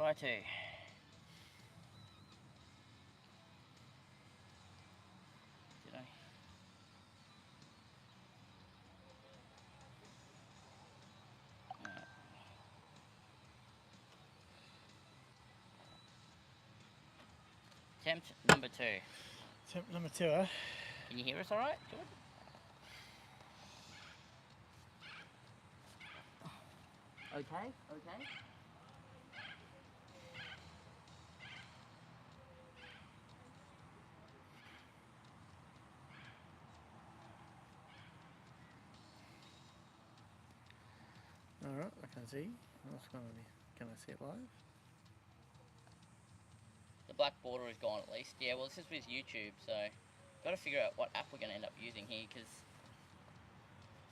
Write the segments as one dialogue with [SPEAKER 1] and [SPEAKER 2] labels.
[SPEAKER 1] Try to. Did I? Attempt number 2.
[SPEAKER 2] Attempt number 2, eh?
[SPEAKER 1] Can you hear us all right? Good. Okay, okay.
[SPEAKER 2] Alright, I can see. Can I see it live?
[SPEAKER 1] The black border is gone at least. Yeah, well, this is with YouTube, so got to figure out what app we're going to end up using here, because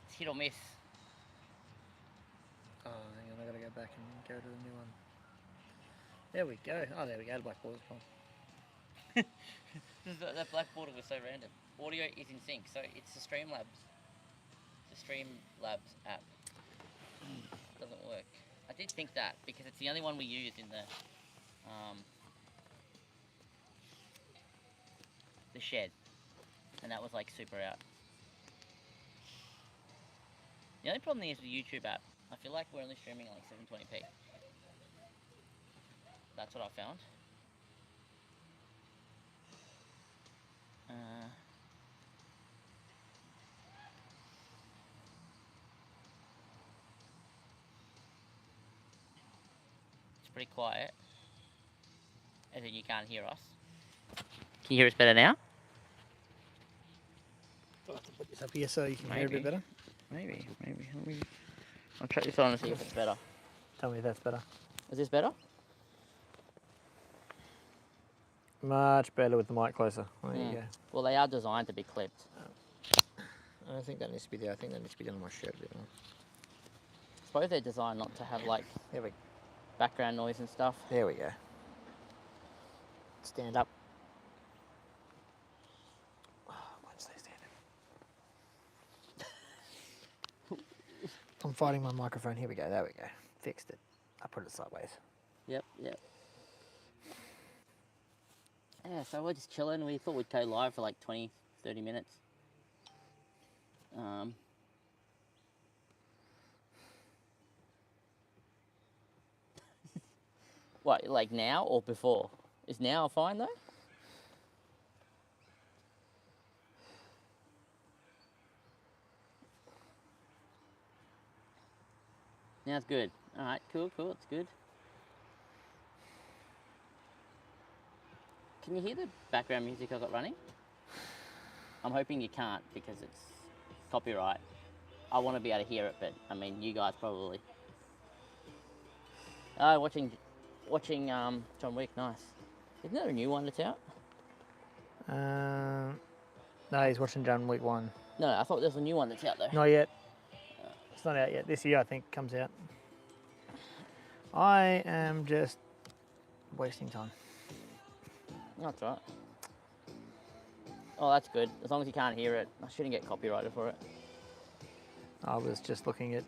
[SPEAKER 1] it's hit or miss.
[SPEAKER 2] Oh, hang on, I gotta go back and go to the new one. There we go. Oh, there we go. The black border's gone.
[SPEAKER 1] That black border was so random. Audio is in sync, so it's the Streamlabs. The Streamlabs app doesn't work. I did think that because it's the only one we use in the shed, and that was like super out. The only problem is with the YouTube app, I feel like we're only streaming at like 720p. That's what I found. It's pretty quiet, as in you can't hear us. Can you hear us better now?
[SPEAKER 2] I'll have to put this up here so you can hear a bit better.
[SPEAKER 1] Maybe. I'll check this on and see if it's better.
[SPEAKER 2] Tell me if that's better.
[SPEAKER 1] Is this better?
[SPEAKER 2] Much better with the mic closer. There you go.
[SPEAKER 1] Well, they are designed to be clipped.
[SPEAKER 2] I don't think that needs to be there. I think that needs to be done on my shirt a bit more.
[SPEAKER 1] I suppose they're designed not to have like
[SPEAKER 2] There we
[SPEAKER 1] background noise and stuff.
[SPEAKER 2] There we go. Stand up. Oh, won't stay standing. I'm fighting my microphone. Here we go. There we go. Fixed it. I put it sideways.
[SPEAKER 1] Yep. Yeah, so we're just chilling. We thought we'd go live for like 20, 30 minutes. What, like now or before? Is now fine though? Now it's good. Alright, cool, it's good. Can you hear the background music I've got running? I'm hoping you can't because it's copyright. I want to be able to hear it, but I mean, you guys probably. Watching John Wick, nice. Isn't there a new one that's out?
[SPEAKER 2] No, he's watching John Wick 1.
[SPEAKER 1] No, I thought there was a new one that's out though.
[SPEAKER 2] Not yet. It's not out yet. This year, I think, comes out. I am just wasting time.
[SPEAKER 1] That's right. Oh, that's good. As long as you can't hear it, I shouldn't get copyrighted for it.
[SPEAKER 2] I was just looking at...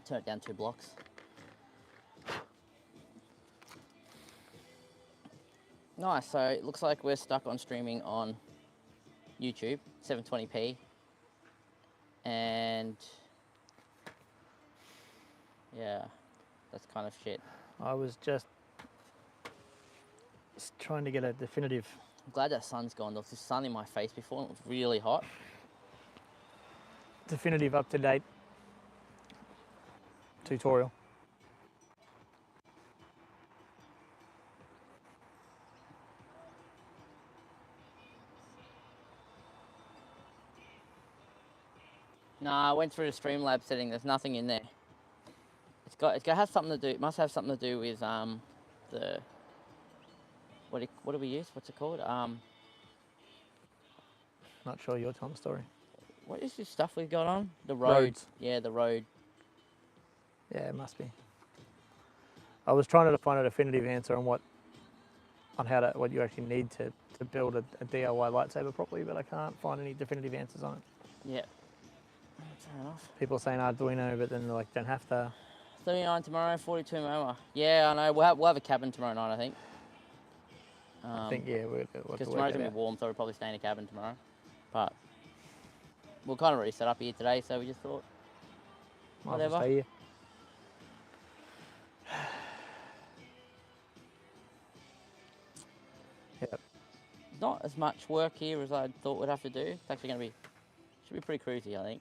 [SPEAKER 1] Turn it down 2 blocks. Nice, so it looks like we're stuck on streaming on YouTube, 720p. And yeah, that's kind of shit.
[SPEAKER 2] I was just trying to get a definitive...
[SPEAKER 1] I'm glad that sun's gone. There was this sun in my face before and it was really hot.
[SPEAKER 2] Definitive up-to-date tutorial.
[SPEAKER 1] No, I went through the Streamlabs setting. There's nothing in there. It's got to have something to do. It must have something to do with the what do we use? What's it called?
[SPEAKER 2] Not sure your Tom story.
[SPEAKER 1] What is this stuff we've got on? The road.
[SPEAKER 2] Roads.
[SPEAKER 1] Yeah, the road.
[SPEAKER 2] Yeah, it must be. I was trying to find a definitive answer on what you actually need to build a DIY lightsaber properly, but I can't find any definitive answers on it.
[SPEAKER 1] Yeah. Fair enough.
[SPEAKER 2] People are saying Arduino, but then they're like, don't have to.
[SPEAKER 1] 39 tomorrow, 42 Moama. Yeah, I know. We'll have a cabin tomorrow night, I think.
[SPEAKER 2] I think, yeah, we'll have to
[SPEAKER 1] Because
[SPEAKER 2] work
[SPEAKER 1] tomorrow's
[SPEAKER 2] it
[SPEAKER 1] going to
[SPEAKER 2] out.
[SPEAKER 1] be warm, so we'll probably stay in a cabin tomorrow. But we're kind of already set up here today, so we just thought,
[SPEAKER 2] Might as well
[SPEAKER 1] whatever.
[SPEAKER 2] stay here. Yep.
[SPEAKER 1] Not as much work here as I thought we'd have to do. It's actually going to be, should be pretty cruisy, I think.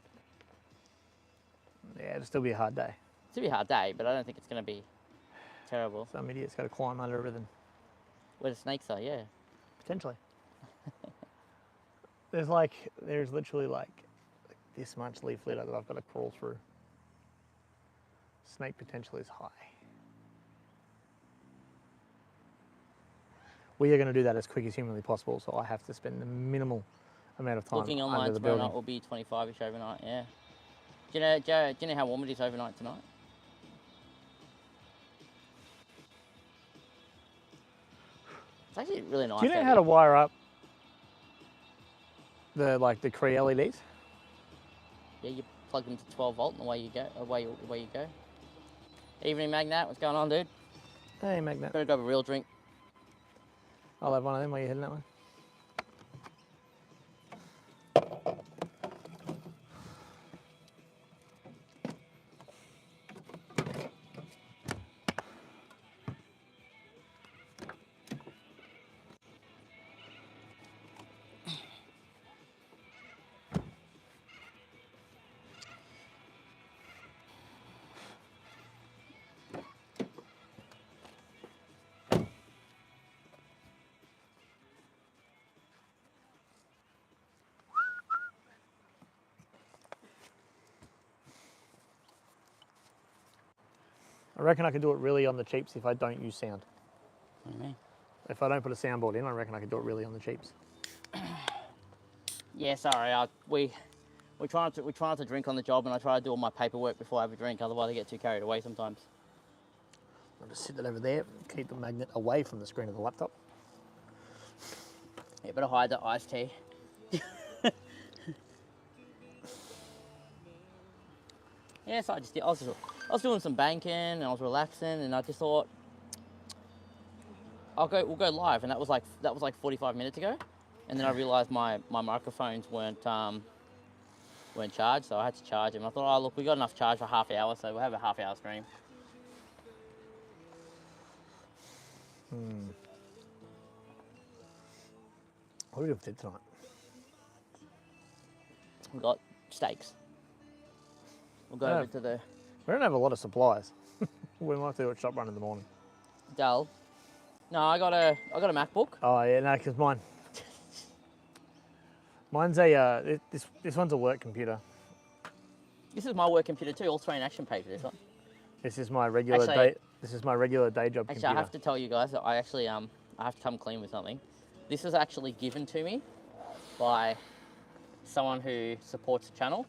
[SPEAKER 2] Yeah, it'll still be a hard day.
[SPEAKER 1] It's going to be a hard day, but I don't think it's going to be terrible.
[SPEAKER 2] Some idiot's got to climb under everything.
[SPEAKER 1] Where the snakes are, yeah.
[SPEAKER 2] Potentially. There's literally like this much leaf litter that I've got to crawl through. Snake potential is high. We are going to do that as quick as humanly possible, so I have to spend the minimal amount of time
[SPEAKER 1] Looking
[SPEAKER 2] under
[SPEAKER 1] online
[SPEAKER 2] the
[SPEAKER 1] tomorrow
[SPEAKER 2] building.
[SPEAKER 1] night will be 25-ish overnight, yeah. Do you know how warm it is overnight tonight? It's actually really nice.
[SPEAKER 2] Do you know
[SPEAKER 1] out
[SPEAKER 2] how to
[SPEAKER 1] here.
[SPEAKER 2] wire up the Cree LEDs?
[SPEAKER 1] Yeah, you plug them to 12 volt and away you go. Away you go. Evening Magnat, what's going on, dude?
[SPEAKER 2] Hey, Magnet.
[SPEAKER 1] Better grab a real drink.
[SPEAKER 2] I'll have one of them while you're heading that way. I reckon I could do it really on the cheaps if I don't use sound.
[SPEAKER 1] What do you mean?
[SPEAKER 2] If I don't put a soundboard in, I reckon I could do it really on the cheaps.
[SPEAKER 1] Yeah, sorry. We try not to drink on the job, and I try to do all my paperwork before I have a drink. Otherwise, I get too carried away sometimes.
[SPEAKER 2] I'll just sit it over there, keep the magnet away from the screen of the laptop.
[SPEAKER 1] Yeah, better hide the iced tea. Yeah, so I was doing some banking and I was relaxing, and I just thought we'll go live, and that was like 45 minutes ago, and then I realised my microphones weren't charged, so I had to charge them. I thought, oh look, we got enough charge for half an hour, so we'll have a half hour stream.
[SPEAKER 2] What do we do for tonight?
[SPEAKER 1] We got steaks. We'll go
[SPEAKER 2] Yeah.
[SPEAKER 1] over to the
[SPEAKER 2] We don't have a lot of supplies. We might have to do a shop run in the morning.
[SPEAKER 1] Dell. No, I got a MacBook.
[SPEAKER 2] Oh yeah, no, because mine's a this one's a work computer.
[SPEAKER 1] This is my work computer too. Australian Action paid for this one.
[SPEAKER 2] This is my regular
[SPEAKER 1] Actually-
[SPEAKER 2] day. This is my regular day job
[SPEAKER 1] Actually,
[SPEAKER 2] computer.
[SPEAKER 1] I have to tell you guys that I actually I have to come clean with something. This was actually given to me by someone who supports the channel.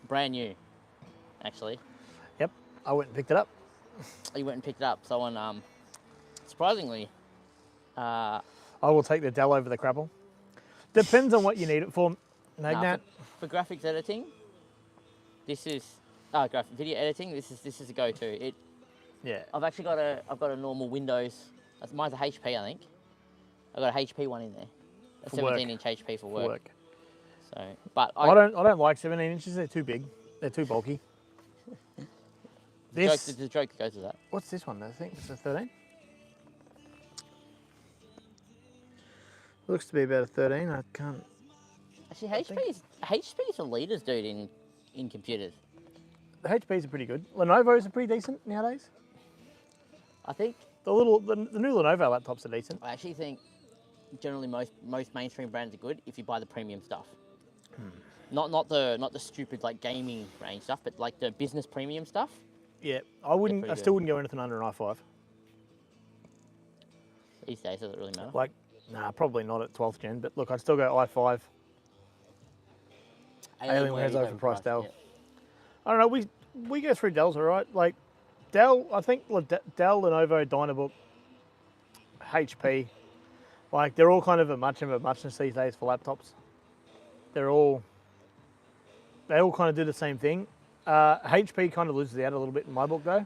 [SPEAKER 1] Brand new, actually.
[SPEAKER 2] Yep, I went and picked it up.
[SPEAKER 1] You went and picked it up. Someone, surprisingly,
[SPEAKER 2] I will take the Dell over the Crapple. Depends on what you need it for, Magnat.
[SPEAKER 1] for graphics editing, this is video editing. This is a go-to.
[SPEAKER 2] Yeah.
[SPEAKER 1] I've actually got a normal Windows. Mine's a HP, I think. I've got a HP one in there. A
[SPEAKER 2] For work.
[SPEAKER 1] 17-inch HP for
[SPEAKER 2] For
[SPEAKER 1] work.
[SPEAKER 2] work.
[SPEAKER 1] So, but
[SPEAKER 2] I don't like 17 inches. They're too big. They're too bulky.
[SPEAKER 1] the joke goes with that.
[SPEAKER 2] What's this one? I think it's a 13. Looks to be about a 13. I can't.
[SPEAKER 1] Actually, HP's the leaders, dude, in computers.
[SPEAKER 2] The HPs are pretty good. Lenovo's are pretty decent nowadays.
[SPEAKER 1] I think.
[SPEAKER 2] The new Lenovo laptops are decent.
[SPEAKER 1] I actually think generally most mainstream brands are good if you buy the premium stuff. Not the stupid like gaming range stuff, but like the business premium stuff.
[SPEAKER 2] Yeah, I
[SPEAKER 1] pretty
[SPEAKER 2] still wouldn't go anything under an i5.
[SPEAKER 1] These days, does it really matter?
[SPEAKER 2] Like, nah, probably not at 12th gen. But look, I'd still go i5. Alienware's overpriced Dell.
[SPEAKER 1] Yeah.
[SPEAKER 2] I don't know. We go through Dells, all right. Like Dell, I think Dell, Lenovo, Dynabook, HP, like they're all kind of a muchness these days for laptops. They're all They all kind of do the same thing. HP kind of loses out a little bit in my book though,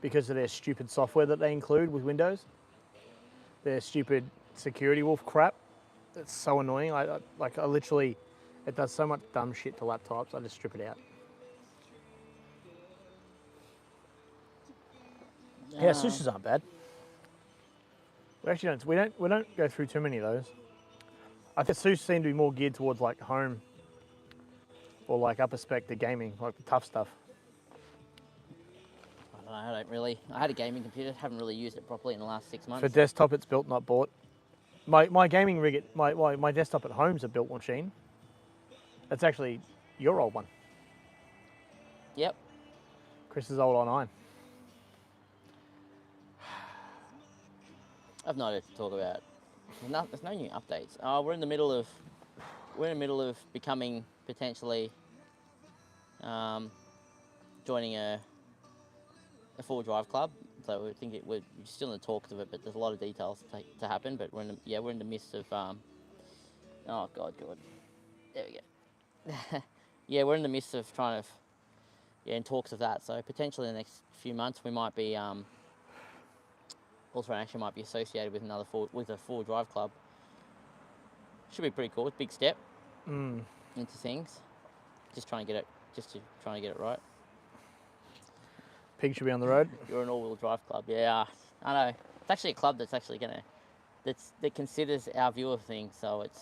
[SPEAKER 2] because of their stupid software that they include with Windows. Their stupid security wolf crap. It's so annoying. I literally, it does so much dumb shit to laptops. I just strip it out. Yeah, Sushes aren't bad. We don't go through too many of those. I think Sush seem to be more geared towards like home or like upper spec to gaming, like the tough stuff.
[SPEAKER 1] I don't know, I don't really. I had a gaming computer, haven't really used it properly in the last 6 months.
[SPEAKER 2] For desktop, it's built, not bought. My gaming rig, my desktop at home is a built machine. That's actually your old one.
[SPEAKER 1] Yep.
[SPEAKER 2] Chris's old i9.
[SPEAKER 1] I've noted to talk about. There's no new updates. We're in the middle of becoming potentially joining a full drive club. So we think we're still in the talks of it, but there's a lot of details to happen. But we're in the midst of. Oh God, good. There we go. Yeah, we're in the midst of trying to. Yeah, in talks of that. So potentially in the next few months we might be. Ultra Action might be associated with a full drive club. Should be pretty cool. It's a big step into things. Just trying to get it right.
[SPEAKER 2] Pig should be on the road.
[SPEAKER 1] You're an all-wheel drive club, yeah. I know. It's actually a club that's actually that considers our view of things. So it's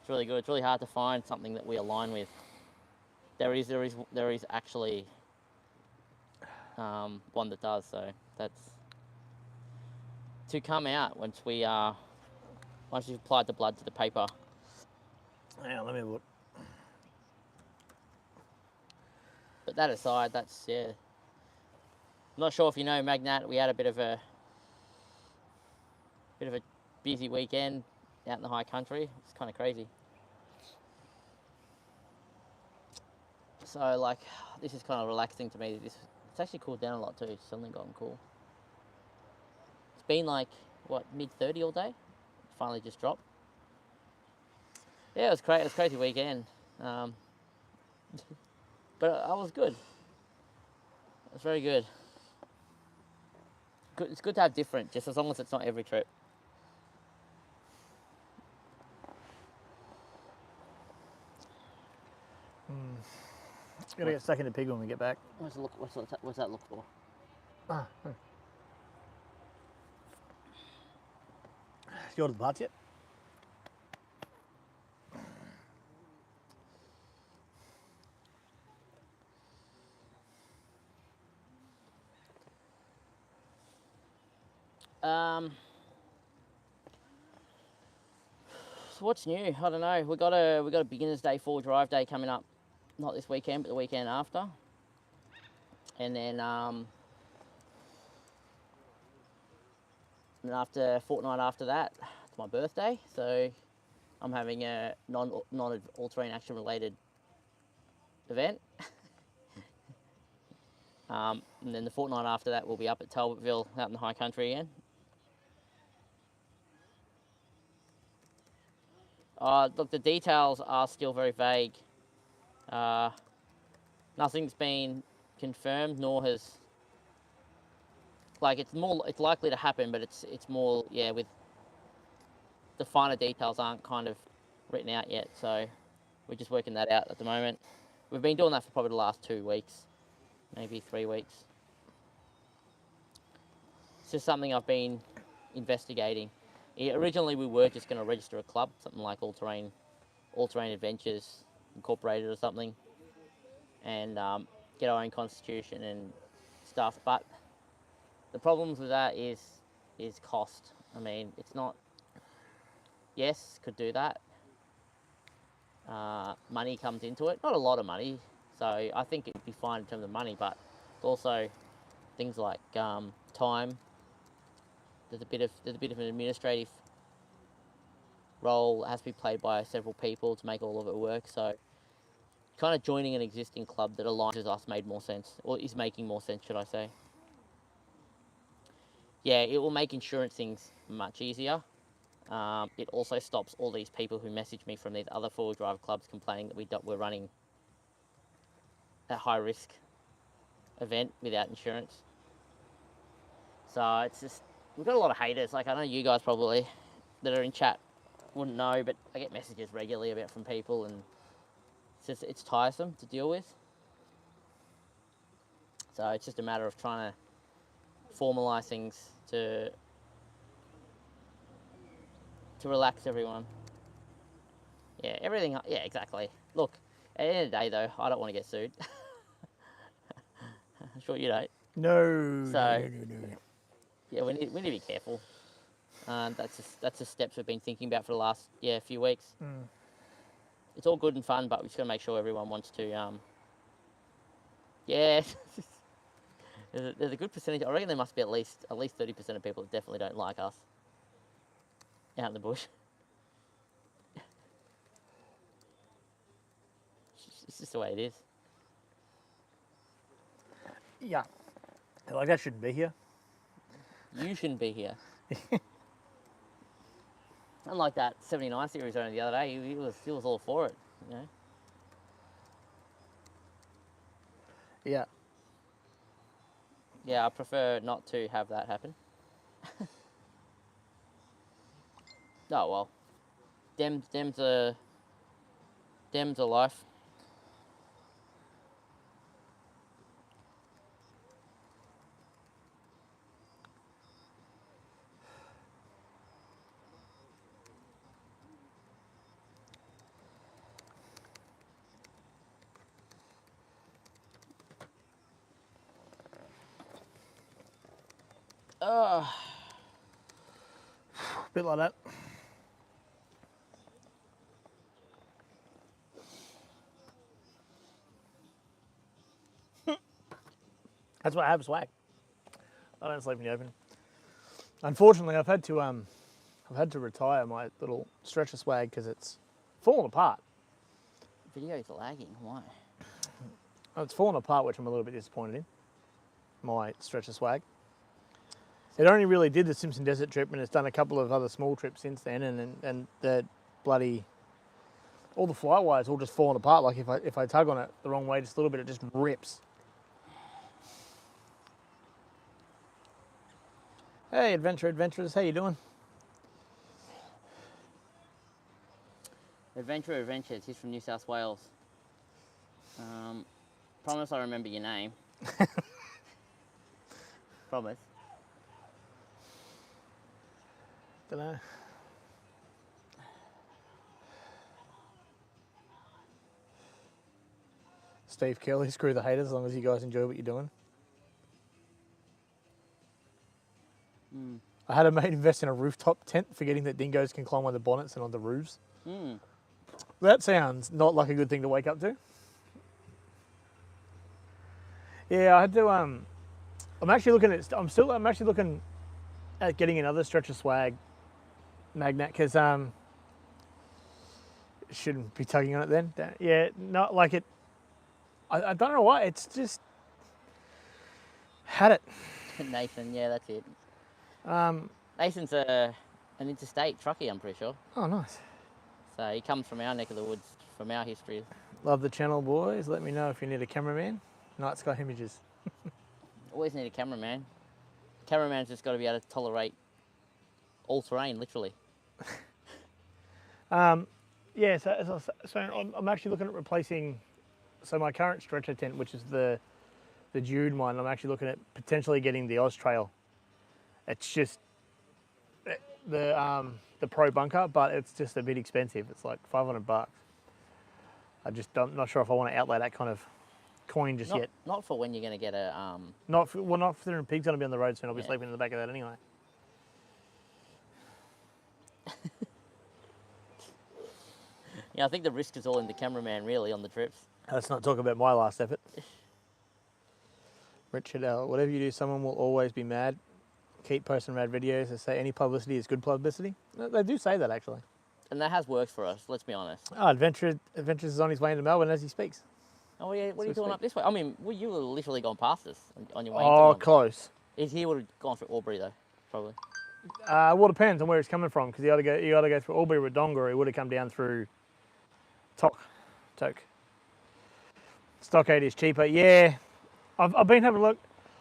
[SPEAKER 1] really good. It's really hard to find something that we align with. There is actually one that does. So that's to come out once we've applied the blood to the paper.
[SPEAKER 2] Yeah, let me look.
[SPEAKER 1] But that aside, that's yeah. I'm not sure if you know Magnat. We had a bit of a busy weekend out in the high country. It's kind of crazy. So like, this is kind of relaxing to me. It's actually cooled down a lot too. It's suddenly gotten cool. It's been like, what, mid-30 all day? Finally just dropped. Yeah, it was great. It was a crazy weekend. But I was good. It was very good. It's good to have different, just as long as it's not every trip.
[SPEAKER 2] Gotta get stuck in the pig when we get back.
[SPEAKER 1] What's that look for?
[SPEAKER 2] You ordered the parts yet?
[SPEAKER 1] So what's new? I don't know. We got a beginners day, full drive day coming up. Not this weekend, but the weekend after. And then after a fortnight after that, it's my birthday. So I'm having a non-all-terrain action related event. And then the fortnight after that, we'll be up at Talbotville out in the high country again. Look, the details are still very vague. Nothing's been confirmed, nor has, like, it's likely to happen, but it's more, yeah, with the finer details aren't kind of written out yet, so we're just working that out at the moment. We've been doing that for probably the last 2 weeks, maybe 3 weeks. It's just something I've been investigating. Yeah, originally we were just going to register a club, something like All Terrain Adventures Incorporated or something, and get our own constitution and stuff. But the problems with that is cost. I mean, it's not. Yes, could do that. Money comes into it, not a lot of money, so I think it'd be fine in terms of money. But also things like time. There's a bit of an administrative role that has to be played by several people to make all of it work. So kind of joining an existing club that aligns with us made more sense, or is making more sense, should I say. Yeah, it will make insurance things much easier. It also stops all these people who message me from these other four-wheel drive clubs complaining that we're running a high risk event without insurance. So it's just, we've got a lot of haters. Like, I know you guys probably that are in chat wouldn't know, but I get messages regularly about from people, and it's tiresome to deal with. So it's just a matter of trying to formalise things to relax everyone. Yeah, everything. Yeah, exactly. Look, at the end of the day, though, I don't want to get sued. I'm sure you don't.
[SPEAKER 2] No,
[SPEAKER 1] So,
[SPEAKER 2] no.
[SPEAKER 1] yeah, we need to be careful. That's the steps we've been thinking about for the last few weeks. It's all good and fun, but we just got to make sure everyone wants to. Yeah, there's a good percentage. I reckon there must be at least 30% of people that definitely don't like us out in the bush. It's just the way it is.
[SPEAKER 2] Yeah. Like, that shouldn't be here.
[SPEAKER 1] You shouldn't be here. Unlike that 79 series owner the other day, he was all for it, you know.
[SPEAKER 2] Yeah.
[SPEAKER 1] Yeah, I prefer not to have that happen. Oh well, Dem's a life.
[SPEAKER 2] Bit like that. That's why I have swag. I don't sleep in the open. Unfortunately, I've had to retire my little stretcher swag because it's fallen apart.
[SPEAKER 1] Video's lagging. Why?
[SPEAKER 2] Oh, it's fallen apart, which I'm a little bit disappointed in. My stretcher swag. It only really did the Simpson Desert trip, and it's done a couple of other small trips since then, and the bloody all the fly wires all just fallen apart. Like if I tug on it the wrong way just a little bit, it just rips. Hey, adventurers, how you doing?
[SPEAKER 1] Adventures. He's from New South Wales. Promise I remember your name. Promise.
[SPEAKER 2] Dunno. Steve Kelly, screw the haters as long as you guys enjoy what you're doing. I had a mate invest in a rooftop tent, forgetting that dingoes can climb on the bonnets and on the roofs. That sounds not like a good thing to wake up to. Yeah, I had to. I'm actually looking at getting another stretcher swag magnet because shouldn't be tugging on it then. Yeah, not like it. I don't know why. It's just had it.
[SPEAKER 1] Nathan, yeah, that's it. Nathan's an interstate truckie, I'm pretty sure.
[SPEAKER 2] Oh, nice.
[SPEAKER 1] So he comes from our neck of the woods, from our history.
[SPEAKER 2] Love the channel, boys. Let me know if you need a cameraman. Night Sky Images.
[SPEAKER 1] Always need a cameraman. Cameraman's just got to be able to tolerate all terrain, literally.
[SPEAKER 2] Yeah, so I'm actually looking at replacing. So my current stretcher tent, which is the Jude one, I'm actually looking at potentially getting the Oz Trail. It's just the Pro bunker, but it's just a bit expensive. It's like $500. I'm not sure if I want to outlay that kind of coin just yet.
[SPEAKER 1] Not for when you're going to get a.
[SPEAKER 2] Not for the pig's going to be on the road soon. I'll be sleeping in the back of that anyway.
[SPEAKER 1] Yeah, I think the risk is all in the cameraman, really, on the trips.
[SPEAKER 2] Let's not talk about my last effort. Richard L. Whatever you do, someone will always be mad. Keep posting rad videos that say any publicity is good publicity. They do say that, actually.
[SPEAKER 1] And that has worked for us, let's be honest.
[SPEAKER 2] Oh, Adventures is on his way into Melbourne as he speaks.
[SPEAKER 1] Oh, yeah, what are you doing up this way? I mean, you would have literally gone past us on your way
[SPEAKER 2] into
[SPEAKER 1] Melbourne.
[SPEAKER 2] Close.
[SPEAKER 1] He would have gone through Albury, though, probably.
[SPEAKER 2] Well, it depends on where he's coming from, because you got to go through Albury, Wodonga, or he would have come down through Toke. Stockade is cheaper. Yeah, I've been having a look.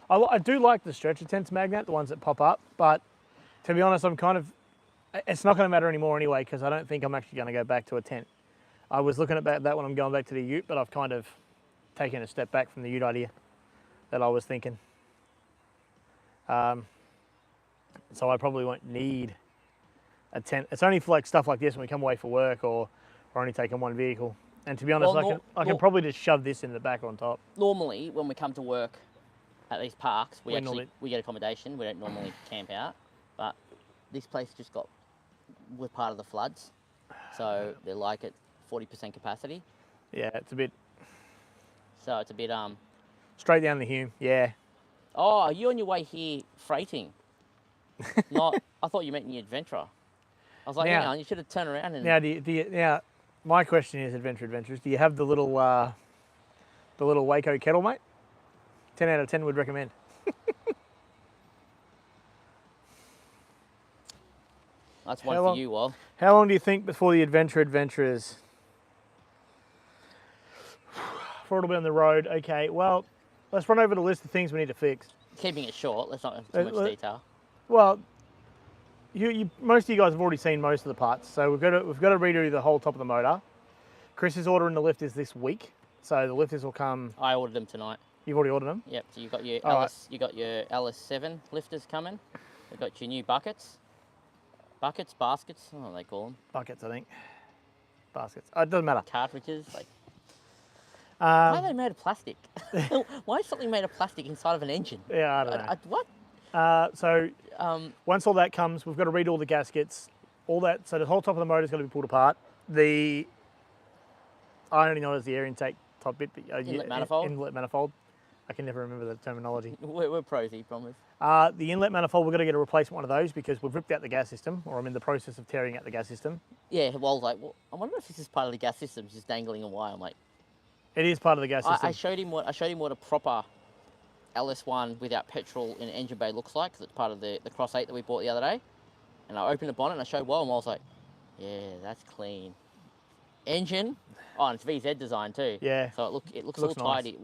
[SPEAKER 2] I do like the stretcher tents magnet, the ones that pop up, but to be honest, it's not going to matter anymore anyway, because I don't think I'm actually going to go back to a tent. I was looking at that when I'm going back to the ute, but I've kind of taken a step back from the ute idea that I was thinking. So I probably won't need a tent. It's only for like stuff like this when we come away for work or only taking one vehicle. And to be honest, I can probably just shove this in the back on top.
[SPEAKER 1] Normally, when we come to work at these parks, we get accommodation. We don't normally camp out, but this place we're part of the floods, so they're like at 40% capacity.
[SPEAKER 2] Yeah, it's a bit.
[SPEAKER 1] So it's a bit
[SPEAKER 2] straight down the Hume. Yeah.
[SPEAKER 1] Oh, are you on your way here freighting? Not. I thought you meant in your adventurer. I was like, hang on, you should have turned around and.
[SPEAKER 2] Now, my question is, adventurers, do you have the little Waco kettle, mate? 10 out of 10 would recommend.
[SPEAKER 1] That's one for you, Wal.
[SPEAKER 2] How long do you think before the adventurers? Before it'll be on the road. Okay, well, let's run over the list of things we need to fix.
[SPEAKER 1] Keeping it short, let's not have too much detail.
[SPEAKER 2] Well, most of you guys have already seen most of the parts, so we've got to redo the whole top of the motor. Chris's ordering the lifters this week, so the lifters will come.
[SPEAKER 1] I ordered them tonight.
[SPEAKER 2] You've already ordered them?
[SPEAKER 1] Yep. So you got your LS7 lifters coming. We've got your new baskets. What do they call them?
[SPEAKER 2] Buckets, I think. Baskets. It doesn't matter.
[SPEAKER 1] Cartridges, like. Why are they made of plastic? Why is something made of plastic inside of an engine?
[SPEAKER 2] Yeah, I don't know.
[SPEAKER 1] What?
[SPEAKER 2] So once all that comes, we've got to redo all the gaskets, all that. So the whole top of the motor is going to be pulled apart. I only know it as the air intake top bit, but
[SPEAKER 1] inlet manifold.
[SPEAKER 2] Inlet manifold. I can never remember the terminology.
[SPEAKER 1] We're pros, you promise.
[SPEAKER 2] The inlet manifold, we've got to get a replacement one of those because we've ripped out the gas system, or I'm in the process of tearing out the gas system.
[SPEAKER 1] Yeah, well, I wonder if this is part of the gas system, just dangling a wire. I'm like,
[SPEAKER 2] it is part of the gas system.
[SPEAKER 1] I showed him what a proper LS1 without petrol in an engine bay looks like, because it's part of the Cross 8 that we bought the other day. And I opened the bonnet and I showed Will, and I was like, yeah, that's clean. Engine, and it's VZ design too.
[SPEAKER 2] Yeah.
[SPEAKER 1] So it looks all
[SPEAKER 2] nice.
[SPEAKER 1] tidy.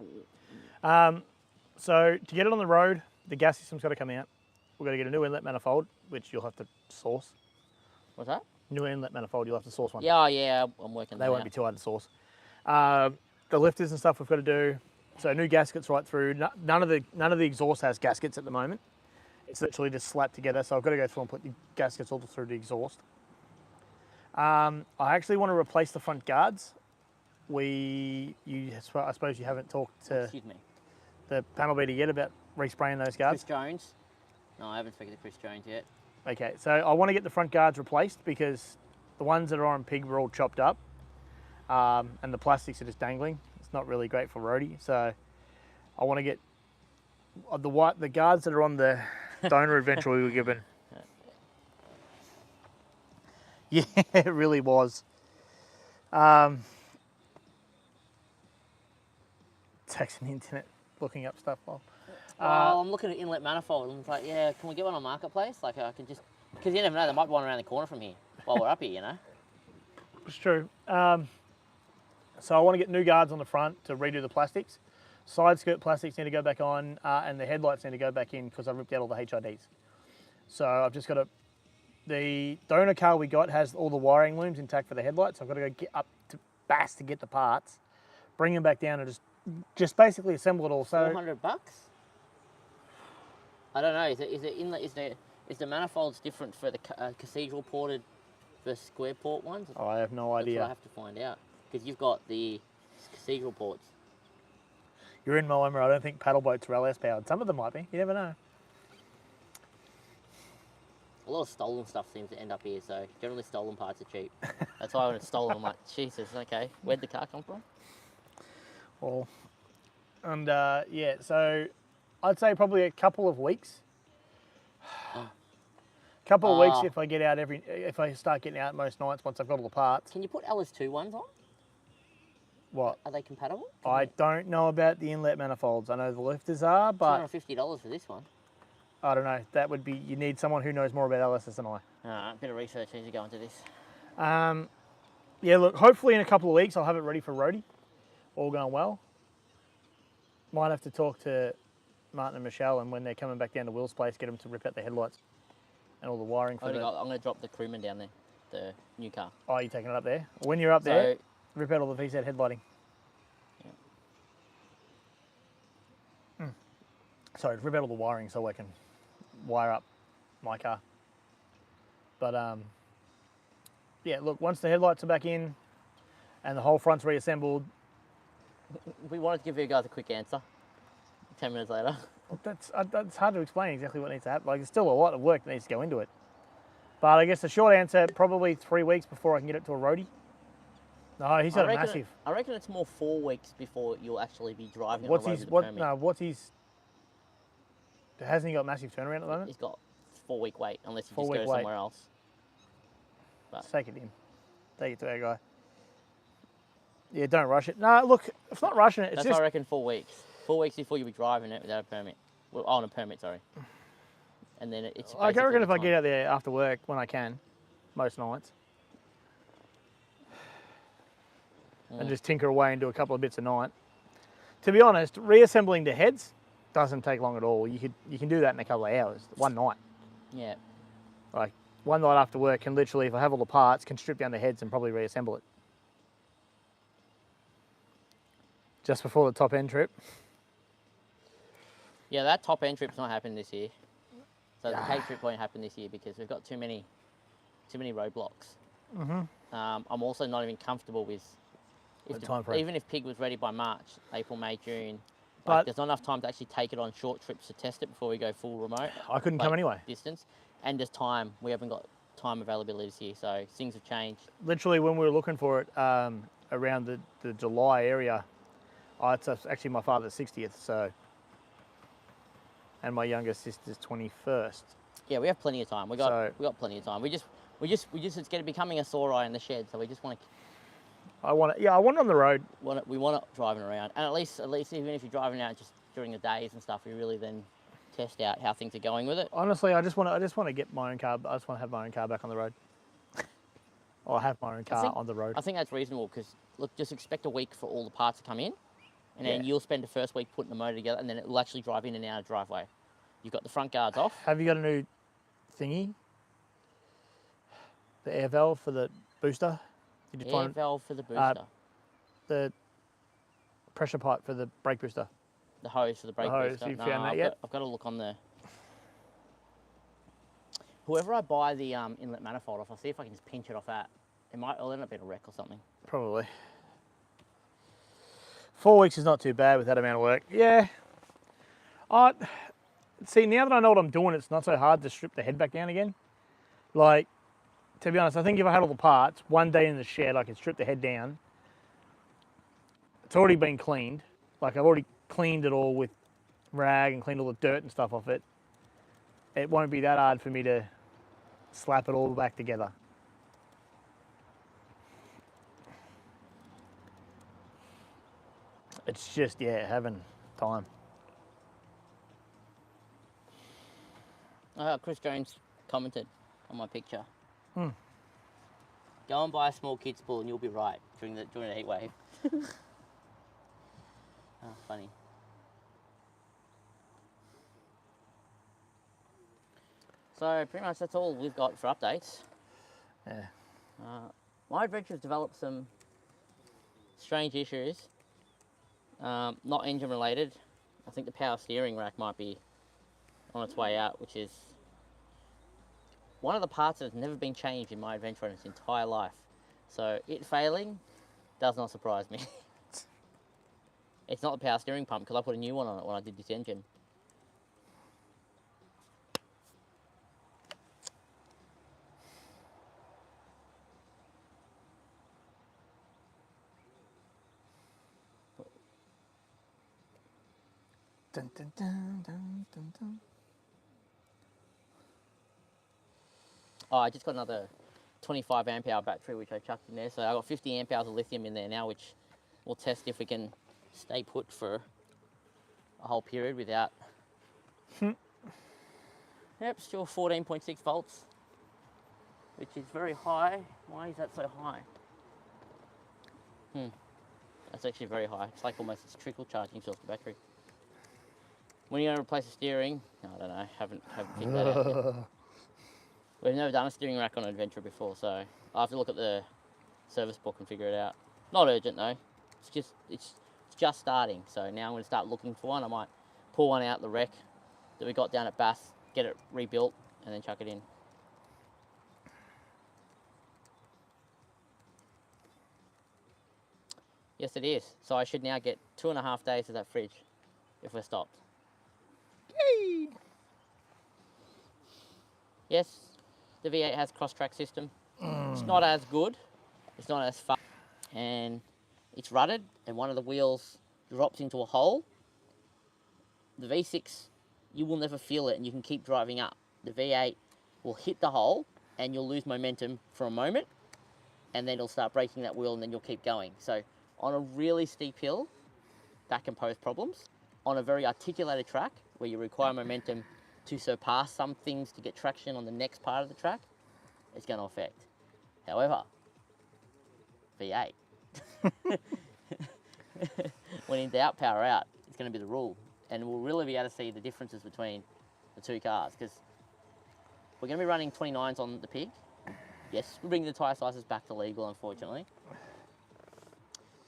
[SPEAKER 2] So to get it on the road, the gas system's got to come out. We've got to get a new inlet manifold, which you'll have to source.
[SPEAKER 1] What's that?
[SPEAKER 2] New inlet manifold, you'll have to source one.
[SPEAKER 1] Yeah, I'm working.
[SPEAKER 2] They won't be too hard to source. The lifters and stuff we've got to do. So new gaskets right through. None of the exhaust has gaskets at the moment. It's literally just slapped together. So I've got to go through and put the gaskets all through the exhaust. I actually want to replace the front guards. I suppose you haven't talked to the panel beater yet about respraying those guards.
[SPEAKER 1] Chris Jones? No, I haven't spoken to Chris Jones yet.
[SPEAKER 2] Okay, so I want to get the front guards replaced because the ones that are on Pig were all chopped up, and the plastics are just dangling. It's not really great for roadie, so I want to get the guards that are on the donor adventure we were given. Yeah, it really was. Texting the internet, looking up stuff.
[SPEAKER 1] Well, I'm looking at inlet manifold, and it's like, yeah, can we get one on Marketplace? Like, I can just, because you never know, there might be one around the corner from here while we're up here, you know?
[SPEAKER 2] It's true. So I want to get new guards on the front to redo the plastics. Side skirt plastics need to go back on, and the headlights need to go back in because I ripped out all the HIDs. So I've just got to. The donor car we got has all the wiring looms intact for the headlights. So I've got to go get up to Bass to get the parts, bring them back down, and just basically assemble it all. So
[SPEAKER 1] $400? I don't know. Is the manifolds different for the cathedral ported versus square port ones?
[SPEAKER 2] I have no idea.
[SPEAKER 1] That's what I have to find out because you've got the cathedral ports.
[SPEAKER 2] You're in Moama. I don't think paddle boats are LS powered. Some of them might be. You never know.
[SPEAKER 1] A lot of stolen stuff seems to end up here, so generally stolen parts are cheap. That's why when it's stolen, I'm like, Jesus, okay, where'd the car come from?
[SPEAKER 2] Well, and yeah, so I'd say probably a couple of weeks. Weeks if I get out if I start getting out most nights once I've got all the parts.
[SPEAKER 1] Can you put LS2 ones on?
[SPEAKER 2] What?
[SPEAKER 1] Are they compatible?
[SPEAKER 2] I don't know about the inlet manifolds. I know the lifters are, but
[SPEAKER 1] $250 for this one.
[SPEAKER 2] I don't know. That would be, you need someone who knows more about LSs than I.
[SPEAKER 1] A bit of research needs to go into this.
[SPEAKER 2] Yeah, look, hopefully in a couple of weeks I'll have it ready for roadie. All going well. Might have to talk to Martin and Michelle, and when they're coming back down to Will's place, get them to rip out the headlights and all the wiring for
[SPEAKER 1] I'm going to drop the crewman down there, the new car.
[SPEAKER 2] Oh, you're taking it up there? When you're up there, rip out all the VZ headlighting.
[SPEAKER 1] Yeah.
[SPEAKER 2] Sorry, rip out all the wiring so I can wire up my car. But yeah, look, once the headlights are back in and the whole front's reassembled.
[SPEAKER 1] We wanted to give you guys a quick answer 10 minutes later.
[SPEAKER 2] Well, that's hard to explain exactly what needs to happen. Like, there's still a lot of work that needs to go into it. But I guess the short answer, probably 3 weeks before I can get it to a roadie. No, he's got a massive.
[SPEAKER 1] I reckon it's more 4 weeks before you'll actually be driving on the road with the permit.
[SPEAKER 2] No, what's his... Hasn't he got massive turnaround at the moment?
[SPEAKER 1] He's got 4 week wait, unless he just goes somewhere else. But
[SPEAKER 2] just take it in. Take it to our guy. Yeah, don't rush it. No, look, it's not rushing it. It's
[SPEAKER 1] that's
[SPEAKER 2] just...
[SPEAKER 1] what I reckon 4 weeks. 4 weeks before you'll be driving it without a permit. Well, on a permit, sorry. And then it's
[SPEAKER 2] I reckon if I get out there after work when I can, most nights, and just tinker away and do a couple of bits a night. To be honest, reassembling the heads doesn't take long at all. You can do that in a couple of hours, one night.
[SPEAKER 1] Yeah.
[SPEAKER 2] Like one night after work can literally, if I have all the parts, can strip down the heads and probably reassemble it. Just before the top end trip.
[SPEAKER 1] Yeah, that top end trip's not happening this year. So the Cape trip won't happen this year because we've got too many roadblocks. I'm also not even comfortable with even if Pig was ready by March, April, May, June. But there's not enough time to actually take it on short trips to test it before we go full remote.
[SPEAKER 2] I couldn't come anyway.
[SPEAKER 1] Distance, and there's time. We haven't got time availability this year, so things have changed.
[SPEAKER 2] Literally, when we were looking for it around the July area, it's actually my father's 60th, so. And my youngest sister's 21st.
[SPEAKER 1] Yeah, we have plenty of time. We got plenty of time. We just it's becoming a sore eye in the shed, so we just want to.
[SPEAKER 2] I want it on the road.
[SPEAKER 1] We want it driving around, and at least even if you're driving out just during the days and stuff, we really then test out how things are going with it.
[SPEAKER 2] Honestly, I just want to get my own car. I just want to have my own car back on the road. Or have my own car on the road.
[SPEAKER 1] I think that's reasonable because look, just expect a week for all the parts to come in. And then you'll spend the first week putting the motor together, and then it will actually drive in and out of driveway. You've got the front guards off.
[SPEAKER 2] Have you got a new thingy? The air valve for the booster? Did you
[SPEAKER 1] air valve for the booster?
[SPEAKER 2] The pressure pipe for the brake booster?
[SPEAKER 1] The hose for the brake booster?
[SPEAKER 2] You found that yet?
[SPEAKER 1] I've got to look on the... Whoever I buy the inlet manifold off, I'll see if I can just pinch it off that. It'll end up being a wreck or something.
[SPEAKER 2] Probably. 4 weeks is not too bad with that amount of work. Yeah. See, now that I know what I'm doing, it's not so hard to strip the head back down again. Like, to be honest, I think if I had all the parts, one day in the shed, I could strip the head down. It's already been cleaned. Like, I've already cleaned it all with rag and cleaned all the dirt and stuff off it. It won't be that hard for me to slap it all back together. It's just, having time.
[SPEAKER 1] Chris Jones commented on my picture. Go and buy a small kid's pool and you'll be right during the heat wave. Funny. So pretty much that's all we've got for updates.
[SPEAKER 2] Yeah.
[SPEAKER 1] My adventure's developed some strange issues. Not engine related. I think the power steering rack might be on its way out, which is one of the parts that has never been changed in my adventure in its entire life. So it failing does not surprise me. It's not the power steering pump because I put a new one on it when I did this engine.
[SPEAKER 2] Dun, dun, dun, dun, dun, dun.
[SPEAKER 1] Oh, I just got another 25 amp hour battery which I chucked in there. So I got 50 amp hours of lithium in there now, which we'll test if we can stay put for a whole period without. Yep, still 14.6 volts, which is very high. Why is that so high? That's actually very high. It's like almost a trickle charging source of battery. When are you going to replace the steering? I don't know. Haven't figured that out yet. We've never done a steering rack on an adventure before, so I'll have to look at the service book and figure it out. Not urgent though. It's just starting. So now I'm going to start looking for one. I might pull one out the wreck that we got down at Bass, get it rebuilt, and then chuck it in. Yes, it is. So I should now get 2.5 days of that fridge if we're stopped.
[SPEAKER 2] Yay!
[SPEAKER 1] Yes, the V8 has cross-track system. It's not as good. It's not as fast. And it's rutted, and one of the wheels drops into a hole. The V6, you will never feel it, and you can keep driving up. The V8 will hit the hole, and you'll lose momentum for a moment, and then it'll start braking that wheel, and then you'll keep going. So on a really steep hill, that can pose problems. On a very articulated track, where you require momentum to surpass some things to get traction on the next part of the track, it's going to affect. However, V8, when in doubt, power out. It's going to be the rule. And we'll really be able to see the differences between the two cars, because we're going to be running 29s on the Pig. Yes, we're bringing the tyre sizes back to legal, unfortunately.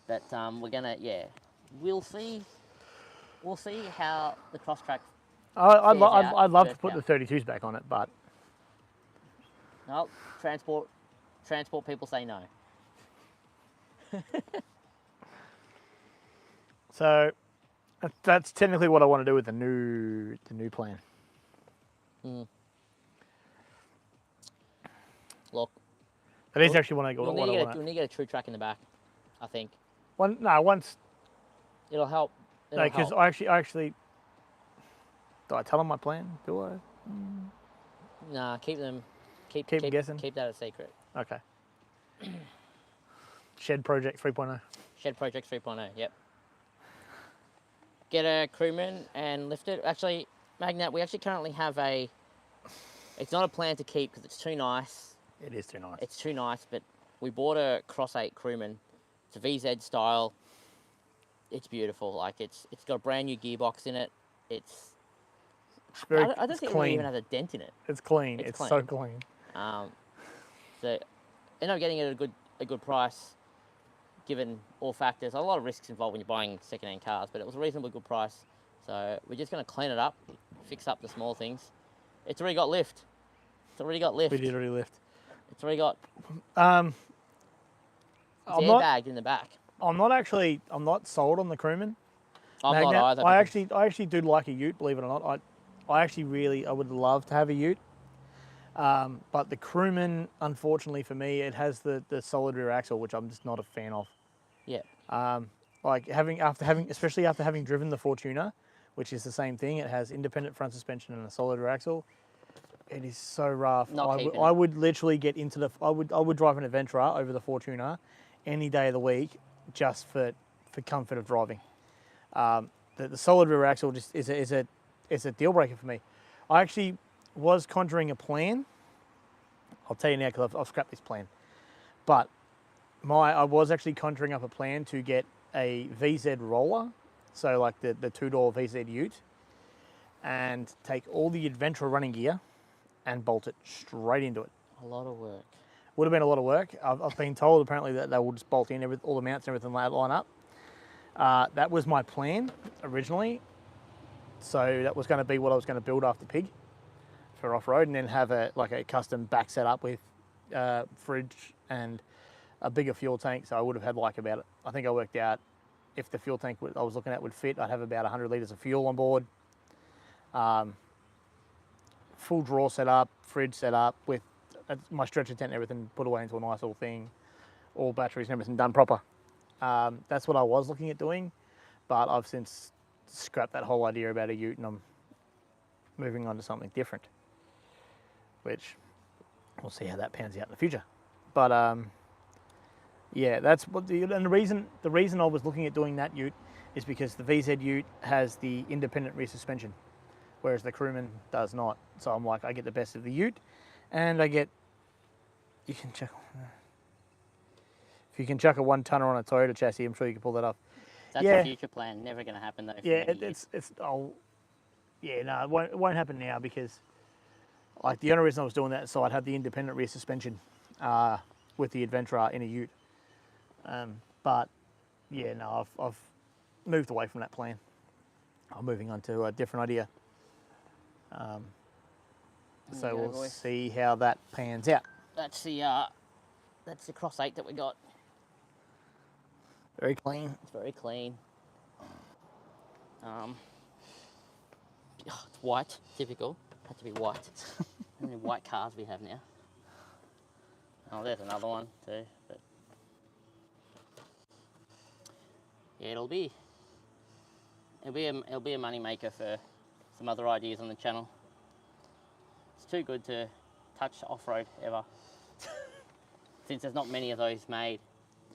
[SPEAKER 1] But we're going to, yeah, we'll see how the cross-track
[SPEAKER 2] I'd love to put the 32s back on it, but...
[SPEAKER 1] No, transport people say no.
[SPEAKER 2] So that's technically what I want to do with the new plan.
[SPEAKER 1] Look,
[SPEAKER 2] that is actually what I
[SPEAKER 1] you'll
[SPEAKER 2] want.
[SPEAKER 1] You'll need to get a true track in the back, I think.
[SPEAKER 2] Once.
[SPEAKER 1] It'll help.
[SPEAKER 2] No, because I actually. Do I tell them my plan? Do I?
[SPEAKER 1] Nah, keep them guessing. Keep that a secret.
[SPEAKER 2] Okay. Shed Project 3.0.
[SPEAKER 1] Shed Project 3.0. Yep. Get a crewman and lift it. Actually, Magnat, we actually currently have a. It's not a plan to keep because it's too nice.
[SPEAKER 2] It is too nice.
[SPEAKER 1] It's too nice, but we bought a Cross 8 crewman. It's a VZ style. It's beautiful. Like it's got a brand new gearbox in it. I don't think it even has a dent in it.
[SPEAKER 2] It's clean. It's clean. So clean.
[SPEAKER 1] So ended up getting it at a good price, given all factors. A lot of risks involved when you're buying second-hand cars, but it was a reasonably good price. So we're just going to clean it up, fix up the small things. It's already got lift. We did
[SPEAKER 2] already lift.
[SPEAKER 1] It's already got.
[SPEAKER 2] It's
[SPEAKER 1] airbagged in the back.
[SPEAKER 2] I'm not sold on the crewman.
[SPEAKER 1] I'm not either.
[SPEAKER 2] I actually do like a ute, believe it or not. I would love to have a ute. But the crewman, unfortunately for me, it has the solid rear axle, which I'm just not a fan of.
[SPEAKER 1] Yeah.
[SPEAKER 2] Especially after having driven the Fortuner, which is the same thing. It has independent front suspension and a solid rear axle. It is so rough. I would literally get into I would drive an Adventurer over the Fortuner any day of the week just for comfort of driving. The solid rear axle just is a deal breaker for me. I actually was conjuring a plan. I'll tell you now because I've scrapped this plan. But I was actually conjuring up a plan to get a VZ roller, so like the two-door VZ ute, and take all the Adventurer running gear and bolt it straight into it.
[SPEAKER 1] A lot of work.
[SPEAKER 2] Would have been a lot of work. I've been told apparently that they will just bolt in all the mounts and everything line up. That was my plan originally. So that was going to be what I was going to build after Pig for off-road, and then have a custom back set up with fridge and a bigger fuel tank. So I would have had I think I worked out if the fuel tank I was looking at would fit, I'd have about 100 litres of fuel on board. Full drawer set up, fridge set up with my stretcher tent and everything put away into a nice little thing, all batteries and everything done proper. That's what I was looking at doing, but I've since scrapped that whole idea about a ute, and I'm moving on to something different, which we'll see how that pans out in the future. But yeah, that's what the reason I was looking at doing that ute is because the VZ ute has the independent rear suspension, whereas the crewman does not. So I'm like, I get the best of the ute, and if you can chuck a 1-tonner on a Toyota chassis, I'm sure you can pull that off.
[SPEAKER 1] That's a future plan. Never going to happen though.
[SPEAKER 2] Yeah, yeah, no, it won't happen now because, like, the only reason I was doing that so I'd have the independent rear suspension with the Adventurer in a ute. But yeah, no, I've moved away from that plan. I'm moving on to a different idea. So we'll
[SPEAKER 1] boys.
[SPEAKER 2] see how that pans out.
[SPEAKER 1] That's the Cross 8 that we got.
[SPEAKER 2] Very clean.
[SPEAKER 1] It's very clean. It's white, typical. Had to be white. How many white cars we have now? Oh, there's another one too. But yeah, it'll be a money maker for some other ideas on the channel. It's too good to touch off-road ever, since there's not many of those made,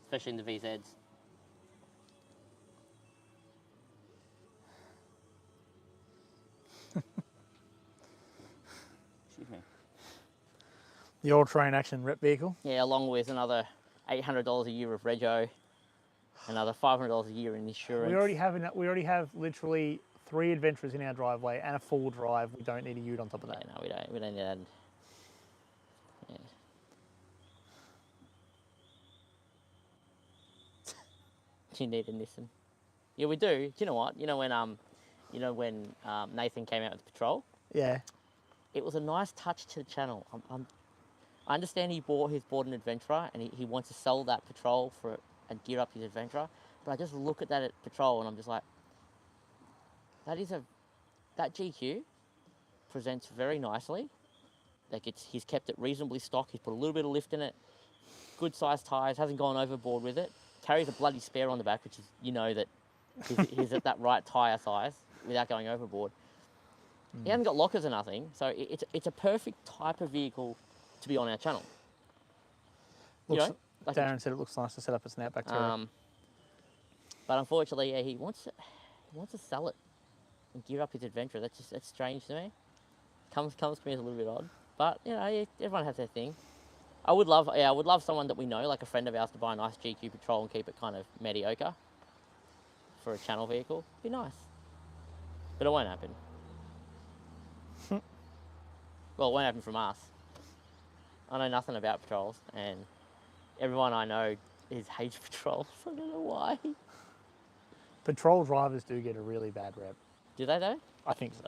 [SPEAKER 1] especially in the VZs. Excuse me.
[SPEAKER 2] The all-terrain action rep vehicle.
[SPEAKER 1] Yeah, along with another $800 a year of rego, another $500 a year in insurance.
[SPEAKER 2] We already have literally 3 Adventurers in our driveway and a full drive. We don't need a ute on top of that.
[SPEAKER 1] Yeah, no, we don't need that. Yeah. You need a Nissan. Yeah, we do. Do you know what? You know when Nathan came out with the Patrol?
[SPEAKER 2] Yeah.
[SPEAKER 1] It was a nice touch to the channel. I understand he bought an Adventurer and he wants to sell that Patrol and gear up his Adventurer, but I just look at that Patrol and I'm just like, that GQ presents very nicely. Like he's kept it reasonably stock. He's put a little bit of lift in it. Good sized tyres. Hasn't gone overboard with it. Carries a bloody spare on the back, which is that he's at that right tyre size without going overboard. He hasn't got lockers or nothing, so it's a perfect type of vehicle to be on our channel.
[SPEAKER 2] Darren said it looks nice to set up a snapback too.
[SPEAKER 1] But unfortunately, yeah, he wants to sell it and gear up his Adventurer. That's strange to me. Comes to me as a little bit odd. But everyone has their thing. I would love someone that we know, like a friend of ours, to buy a nice GQ Patrol and keep it kind of mediocre for a channel vehicle. Be nice. But it won't happen. Well, it won't happen from us. I know nothing about Patrols, and everyone I know hates Patrols. I don't know why.
[SPEAKER 2] Patrol drivers do get a really bad rep.
[SPEAKER 1] Do they though?
[SPEAKER 2] I think so.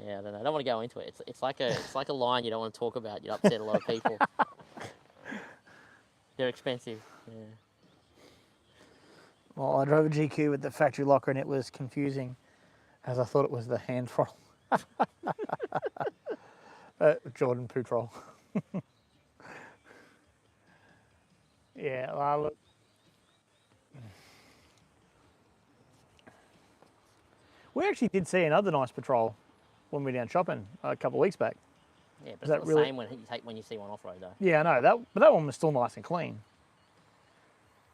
[SPEAKER 1] Yeah, I don't know. I don't want to go into it. It's like a line you don't want to talk about. You'd upset a lot of people. They're expensive. Yeah.
[SPEAKER 2] Well, I drove a GQ with the factory locker and it was confusing, as I thought it was the hand throttle. Jordan Patrol. Yeah, well, look. We actually did see another nice Patrol when we were down shopping a couple of weeks back.
[SPEAKER 1] Yeah, but it's not the same when you see one off-road though.
[SPEAKER 2] Yeah, I know. But that one was still nice and clean.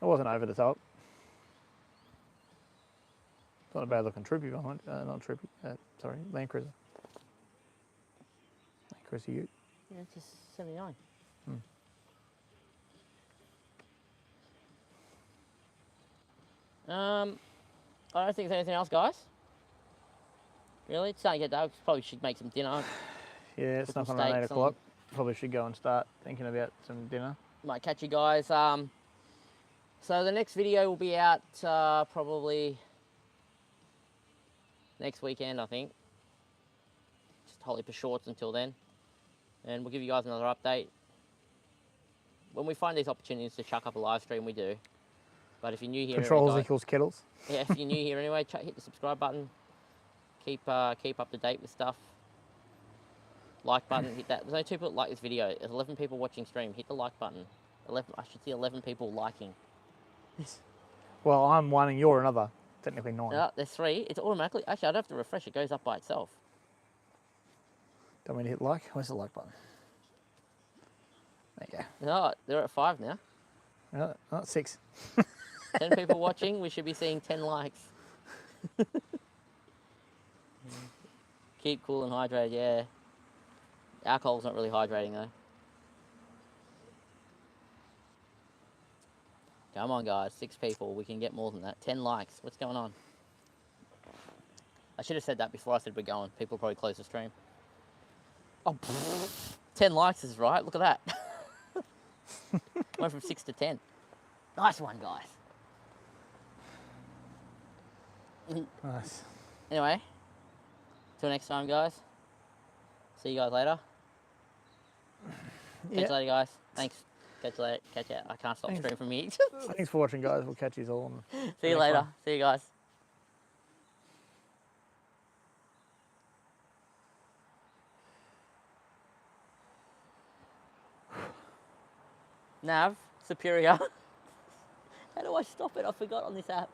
[SPEAKER 2] It wasn't over the top. It's not a bad looking Troopy behind. Not Troopy. Sorry, Land Cruiser. Land Cruiser Ute.
[SPEAKER 1] Yeah, it's just 79. I don't think there's anything else, guys. Really? It's starting to get dark. Probably should make some dinner.
[SPEAKER 2] Yeah, it's not around 8 o'clock. Probably should go and start thinking about some dinner.
[SPEAKER 1] Might catch you guys. So the next video will be out probably next weekend, I think. Just hold it for shorts until then. And we'll give you guys another update. When we find these opportunities to chuck up a live stream, we do. But if you're new here...
[SPEAKER 2] Controls equals kettles.
[SPEAKER 1] Yeah, if you're new here anyway, hit the subscribe button. Keep up to date with stuff. Like button, hit that. There's only 2 people that like this video. There's 11 people watching stream. Hit the like button. I should see 11 people liking.
[SPEAKER 2] Well, I'm one and you're another. Technically 9.
[SPEAKER 1] No, there's 3. It's automatically... Actually, I don't have to refresh. It goes up by itself.
[SPEAKER 2] Don't mean to hit like? Where's the like button? There you go.
[SPEAKER 1] No, they're at 5 now.
[SPEAKER 2] No, not 6.
[SPEAKER 1] 10 people watching. We should be seeing 10 likes. Keep cool and hydrated, yeah. Alcohol's not really hydrating though. Come on guys, 6 people. We can get more than that. 10 likes. What's going on? I should have said that before I said we're going. People probably close the stream. Oh, 10 likes is right. Look at that. Went from 6 to 10. Nice one, guys.
[SPEAKER 2] Nice.
[SPEAKER 1] Anyway, till next time, guys. See you guys later. Catch you later, guys. Thanks. Catch you later. Catch you. I can't stop streaming from here.
[SPEAKER 2] Thanks for watching, guys. We'll catch you all on
[SPEAKER 1] See you
[SPEAKER 2] next
[SPEAKER 1] later.
[SPEAKER 2] one.
[SPEAKER 1] See you guys. Nav, Superior. How do I stop it? I forgot on this app.